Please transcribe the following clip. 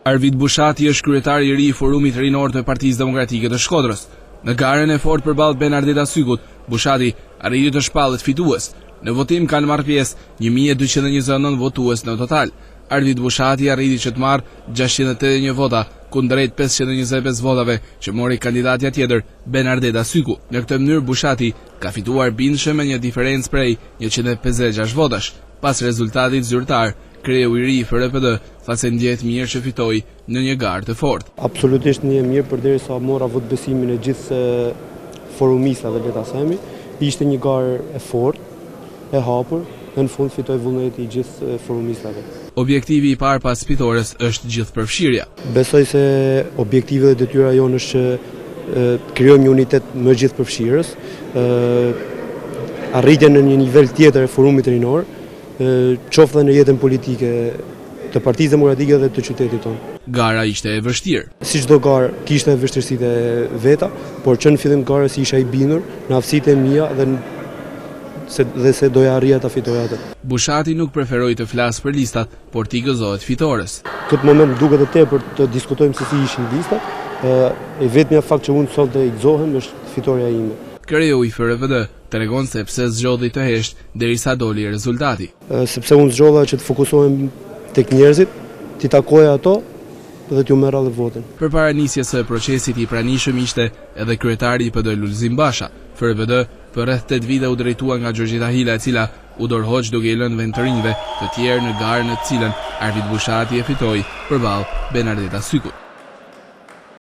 Arvid Bushati është kryetari i ri i Forumit Rinor të Partisë Demokratike të Shkodrës. Në garën e fortë përballë Benardeta Sykut, Bushati arriti të shpallet fitues. Në votim kanë marrë pjesë 1229 votues në total. Arvid Bushati arriti që të marrë 681 vota kundrejt 525 votave që mori kandidatja tjetër Benardeta Syku. Në këtë mënyrë Bushati ka fituar bindshëm me një diferencë prej 156 votash. Pas rezultatit zyrtar, kreu i ri i FRPD tha se ndjehet mirë që fitoi në një garë të fortë. Absolutisht një mirë përderisa mora votbesimin e gjithë forumistave, le ta themi. Ishte një garë e fortë, e hapur, dhe në fund fitoi vullneti i gjithë forumistave. Objektivi i parë pas fitores është gjithëpërfshirja. Besoj se objektivi dhe detyra jonë është që krijojmë një unitet më gjithëpërfshirës, arritjen në një nivel tjetër e forumit rinor, qoftë dhe në jetën politike të Partisë Demokratike dhe të qytetit tonë. Gara ishte e vështirë. Si çdo garë kishte vështirësitë e veta, por që në fillim garës isha i bindur në aftësitë e mia dhe se doja arrija ta fitoja atë. Bushati nuk preferoi të flasë për listat, por t'i gëzohet fitores. Këtë moment duket e tepër të diskutojmë se si ishin listat. E vetmja fakt që unë sot i gëzohem është fitoria ime. Kreu i FRPD tregon se pse zgjodhi të heshtë derisa doli rezultati. Sepse unë zgjodha që të fokusohem tek njerëzit, t'i takoja ato dhe t'ju merra dhe votin. Përpara nisjes së procesit i pranishëm ishte edhe kryetari i PD Lulzim Basha. FRPD për rreth 8 vite u drejtua nga Gjorgjeta Hila, e cila u dorëhoq duke i lënë vend të rinjve të tjerë në garën në të cilën Arvid Bushati e fitoi përballë Benardeta Sykut.